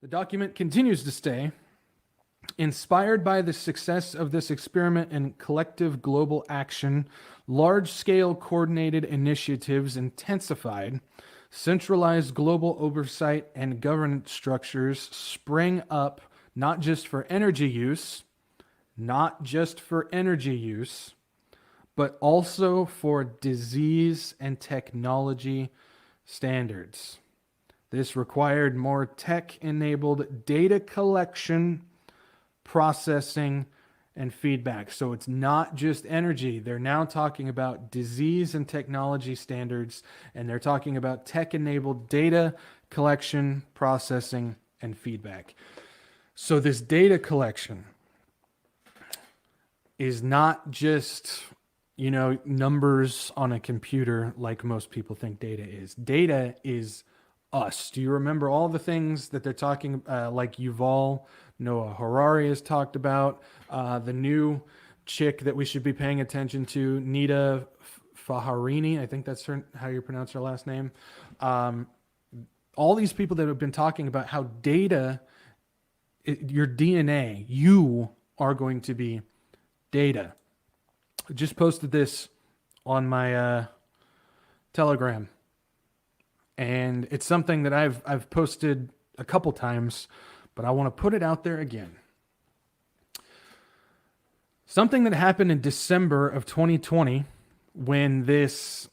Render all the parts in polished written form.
The document continues to say, inspired by the success of this experiment and collective global action, large-scale coordinated initiatives intensified, centralized global oversight and governance structures sprang up not just for energy use, but also for disease and technology standards. This required more tech-enabled data collection, processing, and feedback. So it's not just energy. They're now talking about disease and technology standards, and they're talking about tech-enabled data collection, processing, and feedback. So this data collection is not just, numbers on a computer like most people think data is. Data is us. Do you remember all the things that they're talking, like Yuval Noah Harari has talked about, the new chick that we should be paying attention to, Nita Faharini, I think that's how you pronounce her last name. All these people that have been talking about how data, your DNA, you are going to be data. I just posted this on my Telegram, and it's something that I've posted a couple times, but I want to put it out there again. Something that happened in December of 2020 when this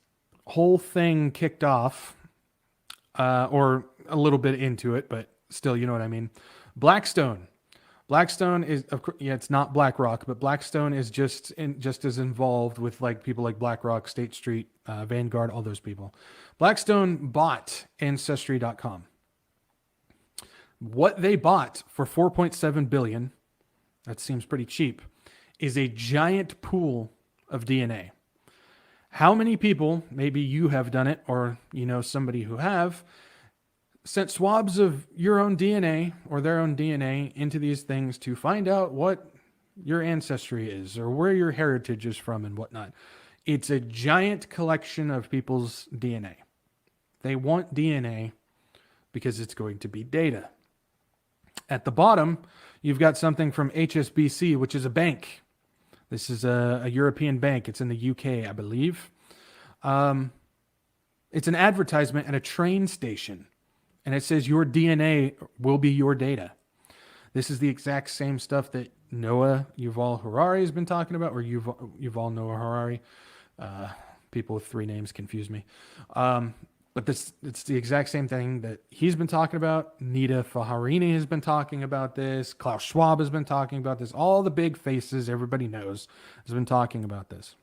whole thing kicked off, or a little bit into it, but still, you know what I mean. Blackstone is, of course, it's not BlackRock, but Blackstone is just as involved with like people like BlackRock, State Street, Vanguard, all those people. Blackstone bought Ancestry.com. What they bought for $4.7 billion, that seems pretty cheap, is a giant pool of DNA. How many people, maybe you have done it, or somebody who have, sent swabs of your own DNA or their own DNA into these things to find out what your ancestry is or where your heritage is from and whatnot? It's a giant collection of people's DNA. They want DNA because it's going to be data. At the bottom, you've got something from HSBC, which is a bank. This is a European bank. It's in the UK, I believe. It's an advertisement at a train station, and it says your DNA will be your data. This is the exact same stuff that Yuval Harari has been talking about, or Yuval Noah Harari. People with three names confuse me. But it's the exact same thing that he's been talking about. Nita Faharini has been talking about this. Klaus Schwab has been talking about this. All the big faces everybody knows has been talking about this.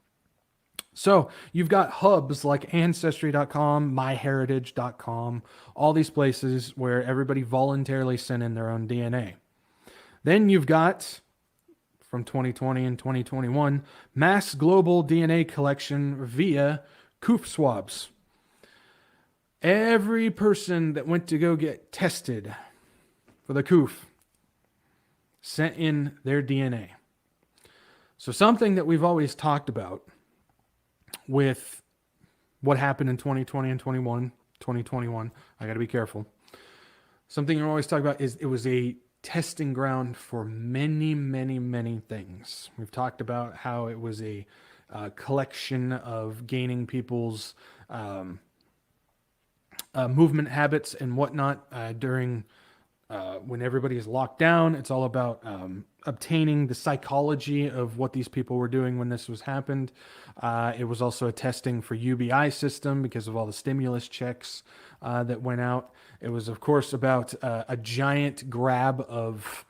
So you've got hubs like Ancestry.com, MyHeritage.com, all these places where everybody voluntarily sent in their own DNA. Then you've got, from 2020 and 2021, mass global DNA collection via coof swabs. Every person that went to go get tested for the coof sent in their DNA. So something that we've always talked about with what happened in 2020 and 2021, I got to be careful. Something you always talk about is it was a testing ground for many, many, many things. We've talked about how it was a collection of gaining people's movement habits and whatnot during when everybody is locked down. It's all about obtaining the psychology of what these people were doing when this was happened. It was also a testing for UBI system because of all the stimulus checks that went out. It was, of course, about a giant grab of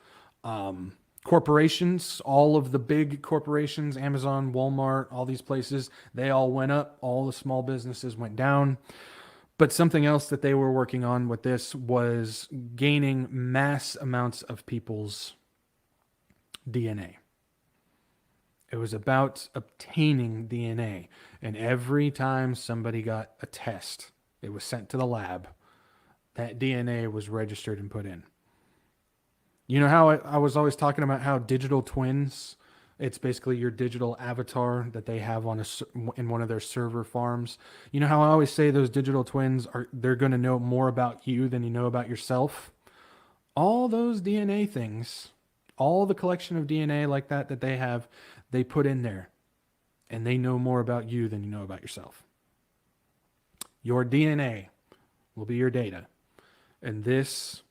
corporations. All of the big corporations, Amazon, Walmart, all these places, they all went up. All the small businesses went down. But something else that they were working on with this was gaining mass amounts of people's DNA. It was about obtaining DNA. And every time somebody got a test, it was sent to the lab, that DNA was registered and put in. You know how I was always talking about how digital twins, it's basically your digital avatar that they have in one of their server farms. You know how I always say those digital twins they're going to know more about you than you know about yourself? All those DNA things, all the collection of DNA like that they have, they put in there. And they know more about you than you know about yourself. Your DNA will be your data. And this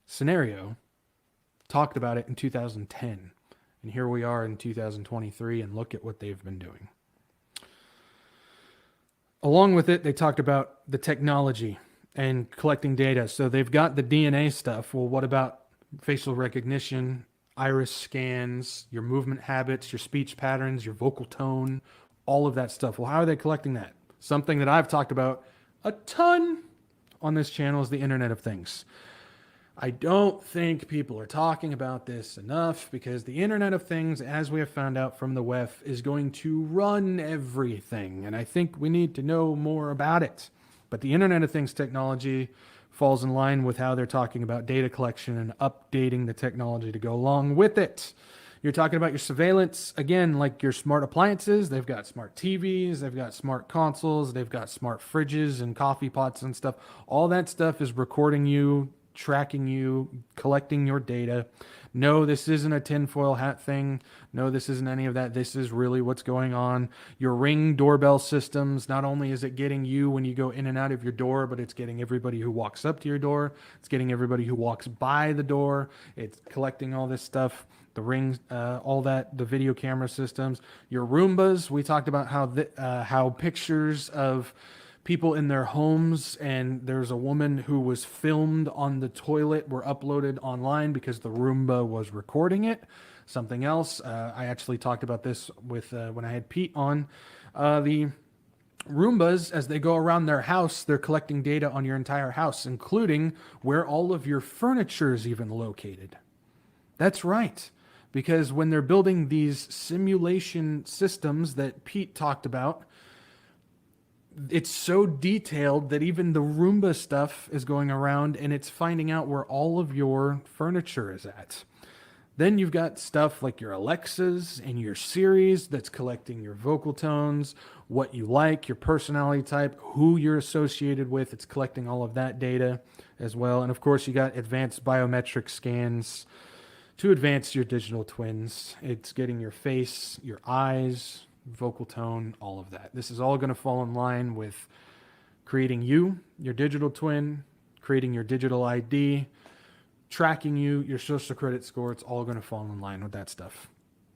scenario talked about it in 2010. And here we are in 2023, and look at what they've been doing. Along with it, they talked about the technology and collecting data. So they've got the DNA stuff. Well, what about facial recognition, iris scans, your movement habits, your speech patterns, your vocal tone, all of that stuff? Well, how are they collecting that? Something that I've talked about a ton on this channel is the Internet of Things. I don't think people are talking about this enough, because the Internet of Things, as we have found out from the WEF, is going to run everything. And I think we need to know more about it. But the Internet of Things technology falls in line with how they're talking about data collection and updating the technology to go along with it. You're talking about your surveillance, again, like your smart appliances. They've got smart TVs, they've got smart consoles, they've got smart fridges and coffee pots and stuff. All that stuff is recording you, tracking you, collecting your data. No, this isn't a tinfoil hat thing. No, this isn't any of that. This is really what's going on. Your Ring doorbell systems, not only is it getting you when you go in and out of your door, but it's getting everybody who walks up to your door. It's getting everybody who walks by the door. It's collecting all this stuff. The Ring, all that, the video camera systems. Your Roombas, we talked about how pictures of people in their homes, and there's a woman who was filmed on the toilet, were uploaded online because the Roomba was recording it. Something else, I actually talked about this with when I had Pete on. The Roombas, as they go around their house, they're collecting data on your entire house, including where all of your furniture is even located. That's right, because when they're building these simulation systems that Pete talked about, it's so detailed that even the Roomba stuff is going around and it's finding out where all of your furniture is at. Then you've got stuff like your Alexas and your Siris that's collecting your vocal tones, what you like, your personality type, who you're associated with. It's collecting all of that data as well. And of course, you got advanced biometric scans to advance your digital twins. It's getting your face, your eyes, vocal tone, all of that. This is all going to fall in line with creating you, your digital twin, creating your digital ID, tracking you, your social credit score. It's all going to fall in line with that stuff.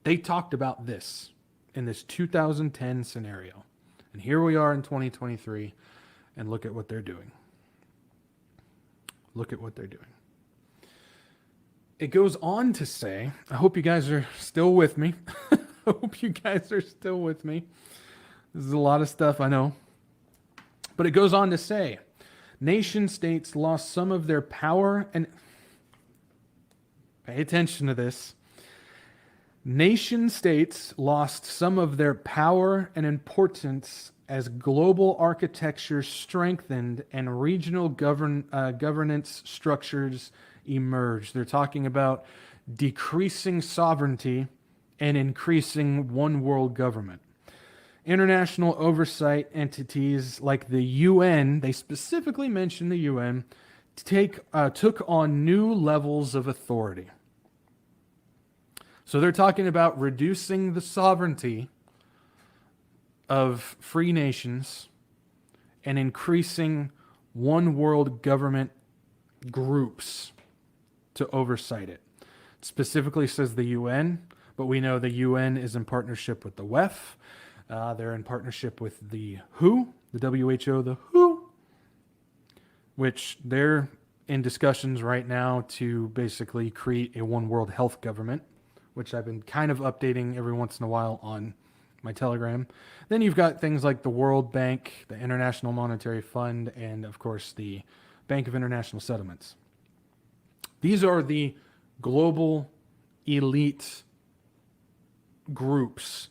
They talked about this in this 2010 scenario. And here we are in 2023, and look at what they're doing. Look at what they're doing. It goes on to say, I hope you guys are still with me. I hope you guys are still with me. This is a lot of stuff, I know. But it goes on to say, nation states lost some of their power and... Pay attention to this. Nation states lost some of their power and importance as global architecture strengthened and regional governance structures emerged. They're talking about decreasing sovereignty and increasing one world government. International oversight entities like the UN, they specifically mentioned the UN, took on new levels of authority. So they're talking about reducing the sovereignty of free nations and increasing one world government groups to oversight it. It specifically says the UN, but we know the UN is in partnership with the WEF. They're in partnership with the WHO, the WHO, the WHO, which they're in discussions right now to basically create a one world health government, which I've been kind of updating every once in a while on my Telegram. Then you've got things like the World Bank, the International Monetary Fund, and of course the Bank of International Settlements. These are the global elite groups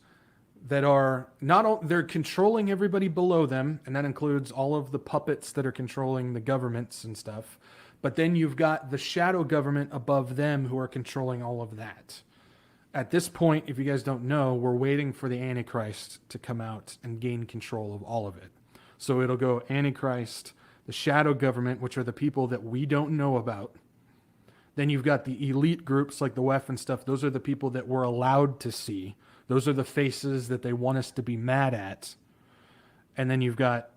that are they're controlling everybody below them, and that includes all of the puppets that are controlling the governments and stuff. But then you've got the shadow government above them who are controlling all of that. At this point, if you guys don't know, we're waiting for the Antichrist to come out and gain control of all of it. So it'll go Antichrist, the shadow government, which are the people that we don't know about, Then you've got the elite groups like the WEF and stuff. Those are the people that we're allowed to see. Those are the faces that they want us to be mad at. And then you've got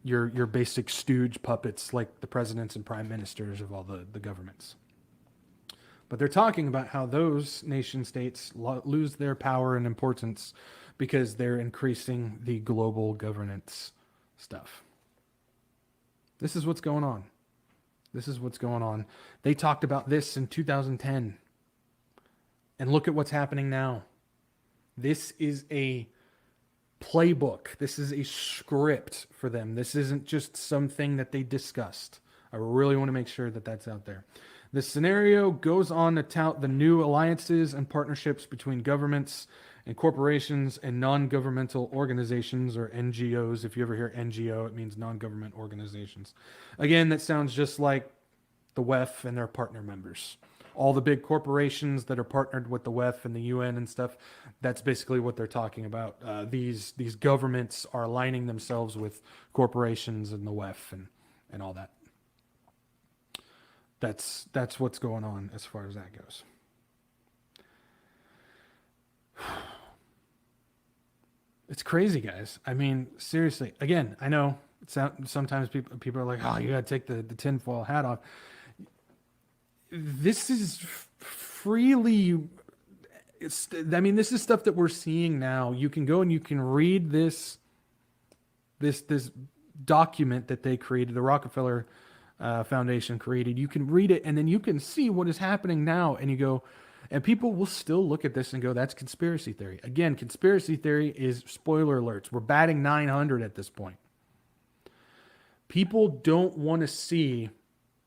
your basic stooge puppets like the presidents and prime ministers of all the governments. But they're talking about how those nation states lose their power and importance because they're increasing the global governance stuff. This is what's going on. This is what's going on. They talked about this in 2010. And look at what's happening now. This is a playbook. This is a script for them. This isn't just something that they discussed. I really want to make sure that that's out there. The scenario goes on to tout the new alliances and partnerships between governments and corporations and non-governmental organizations, or NGOs. If you ever hear NGO, it means non-government organizations. Again, that sounds just like the WEF and their partner members. All the big corporations that are partnered with the WEF and the UN and stuff, that's basically what they're talking about. These governments are aligning themselves with corporations and the WEF and all that. That's what's going on as far as that goes. It's crazy, guys. I mean, seriously. Again, I know sometimes people are like, "Oh, you got to take the tinfoil hat off." This is freely. This is stuff that we're seeing now. You can go and you can read this document that they created, the Rockefeller Foundation created. You can read it, and then you can see what is happening now, and you go. And people will still look at this and go, that's conspiracy theory. Again, conspiracy theory is, spoiler alerts, we're batting 900 at this point. People don't want to see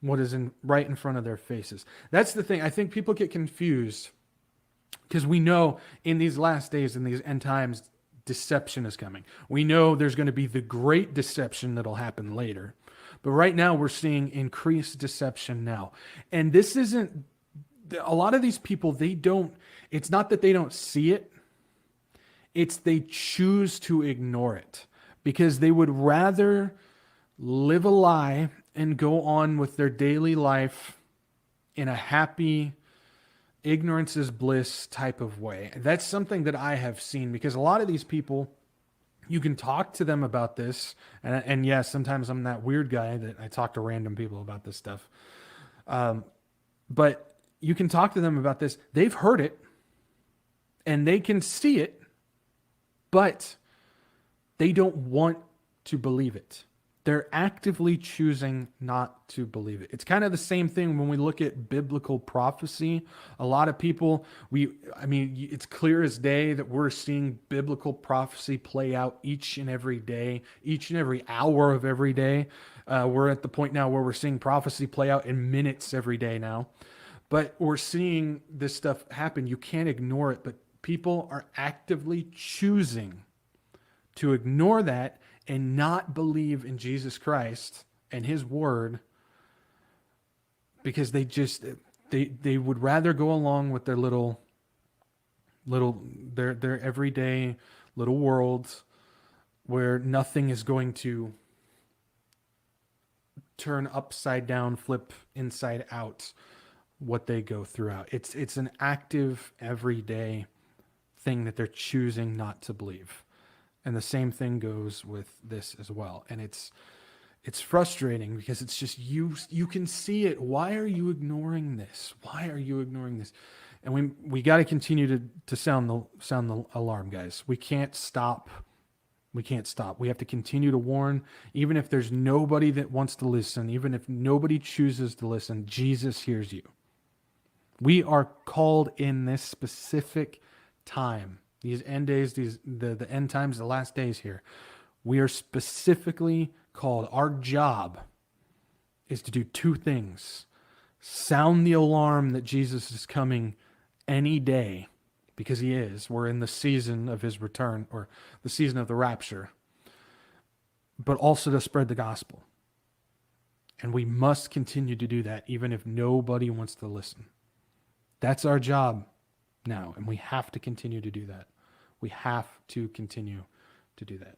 what is right in front of their faces. That's the thing. I think people get confused because we know in these last days, in these end times, deception is coming. We know there's going to be the great deception that'll happen later. But right now, we're seeing increased deception now. And this isn't... A lot of these people, it's not that they don't see it, it's they choose to ignore it because they would rather live a lie and go on with their daily life in a happy, ignorance is bliss type of way. That's something that I have seen because a lot of these people, you can talk to them about this. And yes, sometimes I'm that weird guy that I talk to random people about this stuff. But you can talk to them about this. They've heard it and they can see it, but they don't want to believe it. They're actively choosing not to believe it. It's kind of the same thing when we look at biblical prophecy. A lot of people, it's clear as day that we're seeing biblical prophecy play out each and every day, each and every hour of every day. We're at the point now where we're seeing prophecy play out in minutes every day now. But we're seeing this stuff happen. You can't ignore it, but people are actively choosing to ignore that and not believe in Jesus Christ and his word because they would rather go along with their their everyday little worlds where nothing is going to turn upside down, flip inside out what they go throughout. It's an active everyday thing that they're choosing not to believe. And the same thing goes with this as well. And it's frustrating because it's just you can see it. Why are you ignoring this? Why are you ignoring this? And we got to continue to sound the alarm, guys. We can't stop. We can't stop. We have to continue to warn, even if there's nobody that wants to listen, even if nobody chooses to listen, Jesus hears you. We are called in this specific time, these end days, the end times, the last days here. We are specifically called. Our job is to do two things. Sound the alarm that Jesus is coming any day, because he is. We're in the season of his return, or the season of the rapture. But also to spread the gospel. And we must continue to do that, even if nobody wants to listen. That's our job now, and we have to continue to do that. We have to continue to do that.